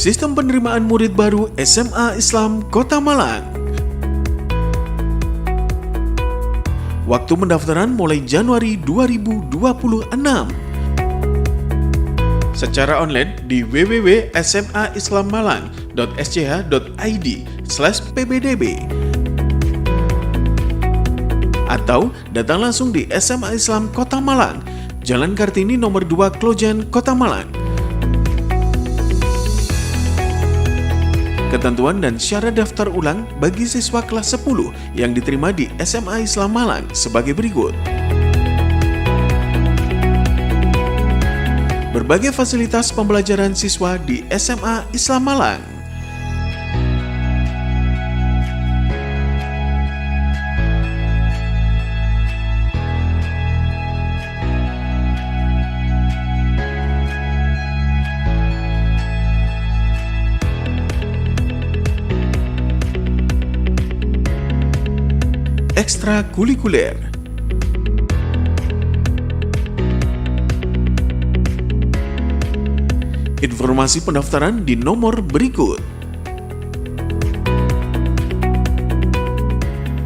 Sistem penerimaan murid baru SMA Islam Kota Malang. Waktu pendaftaran mulai Januari 2026. Secara online di www.smaislammalang.sch.id/ppdb atau datang langsung di SMA Islam Kota Malang, Jalan Kartini nomor 2 Klojen, Kota Malang. Ketentuan dan syarat daftar ulang bagi siswa kelas 10 yang diterima di SMA Islam Malang sebagai berikut. Berbagai fasilitas pembelajaran siswa di SMA Islam Malang. Ekstrakurikuler. Informasi pendaftaran di nomor berikut.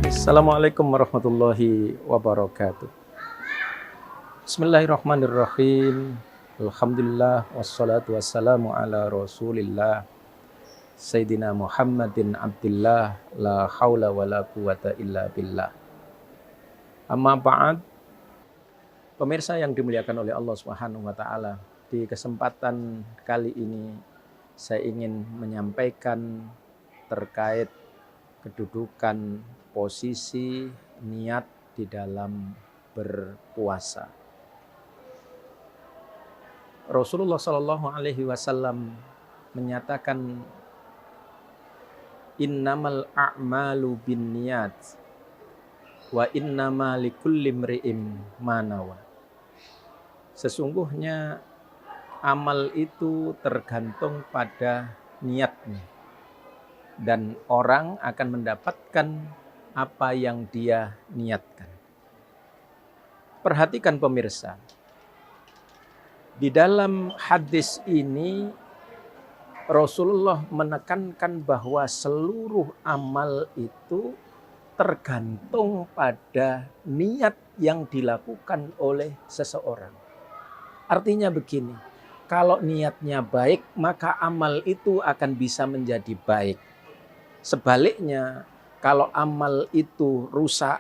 Assalamualaikum warahmatullahi wabarakatuh. Bismillahirrahmanirrahim. Alhamdulillah wassalatu wassalamu ala Rasulillah Sayyidina Muhammadin Abdillah, la haula wa la quwata illa billah. Amma ba'd. Pemirsa yang dimuliakan oleh Allah Subhanahu wa taala, di kesempatan kali ini saya ingin menyampaikan terkait kedudukan posisi niat di dalam berpuasa. Rasulullah Shallallahu alaihi wasallam menyatakan, innamal a'malu binniyat wa innama likulli imri'in ma nawa. Sesungguhnya amal itu tergantung pada niatnya, dan orang akan mendapatkan apa yang dia niatkan. Perhatikan pemirsa, di dalam hadis ini Rasulullah menekankan bahwa seluruh amal itu tergantung pada niat yang dilakukan oleh seseorang. Artinya begini, kalau niatnya baik, maka amal itu akan bisa menjadi baik. Sebaliknya, kalau amal itu rusak,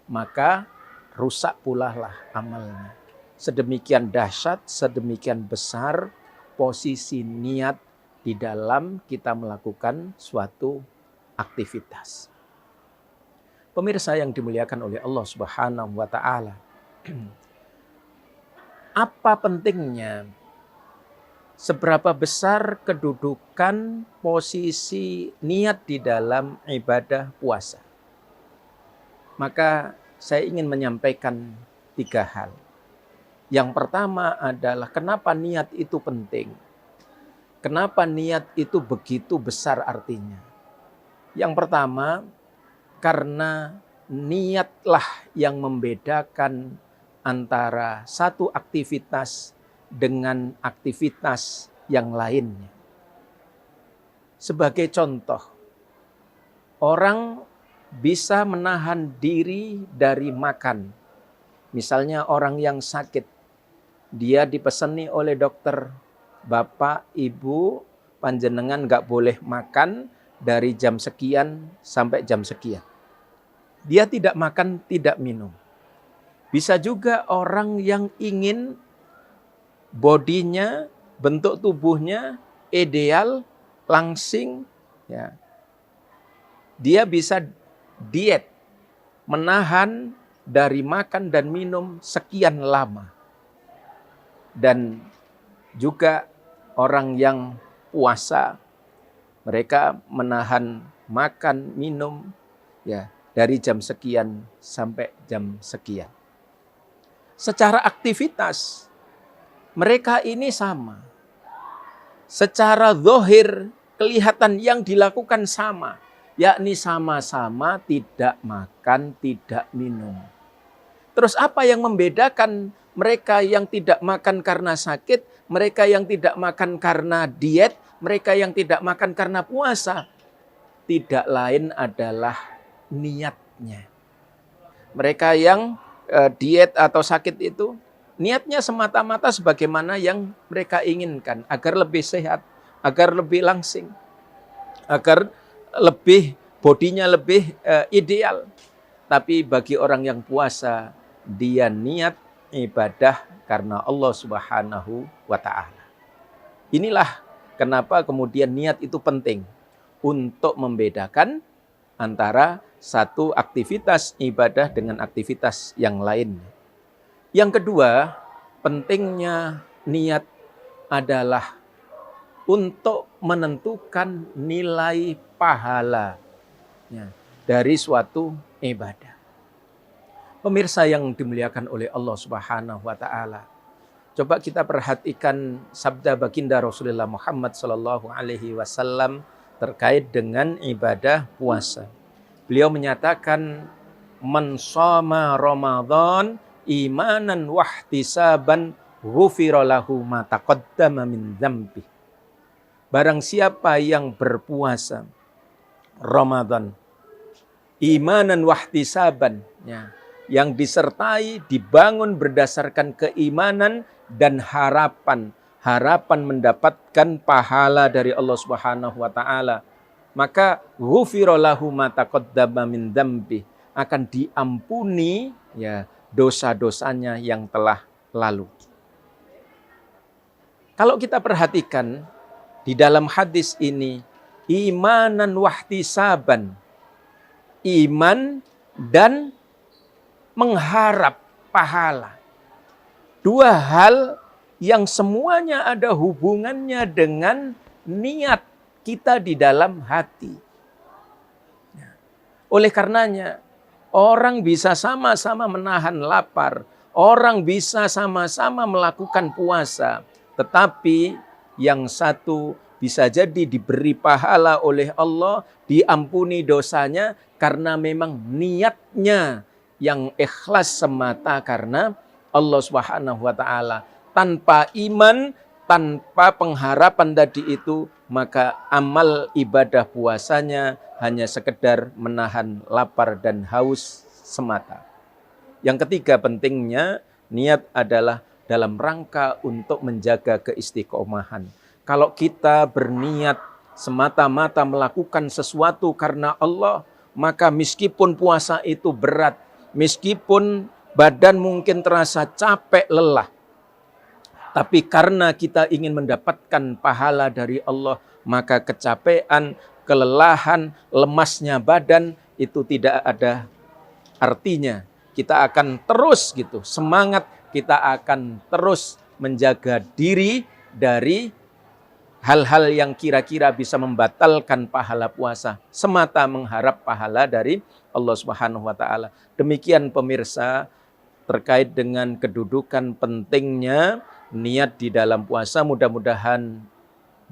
maka rusak pula lah amalnya. Sedemikian dahsyat, sedemikian besar posisi niat di dalam kita melakukan suatu aktivitas. Pemirsa yang dimuliakan oleh Allah Subhanahu wa taala. Apa pentingnya? Seberapa besar kedudukan posisi niat di dalam ibadah puasa? Maka saya ingin menyampaikan 3 hal. Yang pertama adalah kenapa niat itu penting? Kenapa niat itu begitu besar artinya? Yang pertama, karena niatlah yang membedakan antara satu aktivitas dengan aktivitas yang lainnya. Sebagai contoh, orang bisa menahan diri dari makan. Misalnya orang yang sakit, dia dipeseni oleh dokter, Bapak, Ibu, panjenengan nggak boleh makan dari jam sekian sampai jam sekian. Dia tidak makan, tidak minum. Bisa juga orang yang ingin bodinya, bentuk tubuhnya ideal, langsing, ya. Dia bisa diet, menahan dari makan dan minum sekian lama. Dan juga orang yang puasa, mereka menahan makan, minum ya dari jam sekian sampai jam sekian. Secara aktivitas, mereka ini sama. Secara zahir, kelihatan yang dilakukan sama, yakni sama-sama tidak makan, tidak minum. Terus apa yang membedakan mereka yang tidak makan karena sakit, mereka yang tidak makan karena diet, mereka yang tidak makan karena puasa, tidak lain adalah niatnya. Mereka yang diet atau sakit itu, niatnya semata-mata sebagaimana yang mereka inginkan, agar lebih sehat, agar lebih langsing, agar lebih bodinya lebih ideal. Tapi bagi orang yang puasa, dia niat ibadah karena Allah Subhanahu wa Ta'ala. Inilah kenapa kemudian niat itu penting untuk membedakan antara satu aktivitas ibadah dengan aktivitas yang lain. Yang kedua, pentingnya niat adalah untuk menentukan nilai pahala dari suatu ibadah. Pemirsa yang dimuliakan oleh Allah Subhanahu wa Ta'ala, coba kita perhatikan sabda baginda Rasulullah Muhammad sallallahu alaihi wasallam terkait dengan ibadah puasa. Beliau menyatakan, man shoma Ramadan imanan wahtisaban ghufira lahu ma taqaddama min dzambi. Barang siapa yang berpuasa Ramadan imanan wahtisaban, yang disertai dibangun berdasarkan keimanan dan harapan mendapatkan pahala dari Allah Subhanahu wa Ta'ala, maka ghufira lahu ma taqaddama min dzambi, akan diampuni dosa-dosanya yang telah lalu. Kalau kita perhatikan di dalam hadis ini, imanan wahtisaban, iman dan mengharap pahala. Dua hal yang semuanya ada hubungannya dengan niat kita di dalam hati. Oleh karenanya, orang bisa sama-sama menahan lapar, orang bisa sama-sama melakukan puasa, tetapi yang satu bisa jadi diberi pahala oleh Allah, diampuni dosanya karena memang niatnya yang ikhlas semata karena Allah Subhanahu wa Ta'ala. Tanpa iman, tanpa pengharapan tadi itu, maka amal ibadah puasanya hanya sekedar menahan lapar dan haus semata. Yang ketiga pentingnya, niat adalah dalam rangka untuk menjaga keistiqomahan. Kalau kita berniat semata-mata melakukan sesuatu karena Allah, maka meskipun puasa itu berat, meskipun badan mungkin terasa capek, lelah, tapi karena kita ingin mendapatkan pahala dari Allah, maka kecapean, kelelahan, lemasnya badan itu tidak ada artinya. Kita akan terus semangat, kita akan terus menjaga diri dari hal-hal yang kira-kira bisa membatalkan pahala puasa, semata mengharap pahala dari Allah Subhanahu wa Ta'ala. Demikian pemirsa terkait dengan kedudukan pentingnya niat di dalam puasa. Mudah-mudahan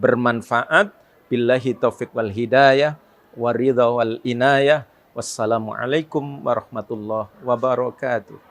bermanfaat. Billahi taufiq wal hidayah wa ridha wal inayah. Wassalamualaikum warahmatullahi wabarakatuh.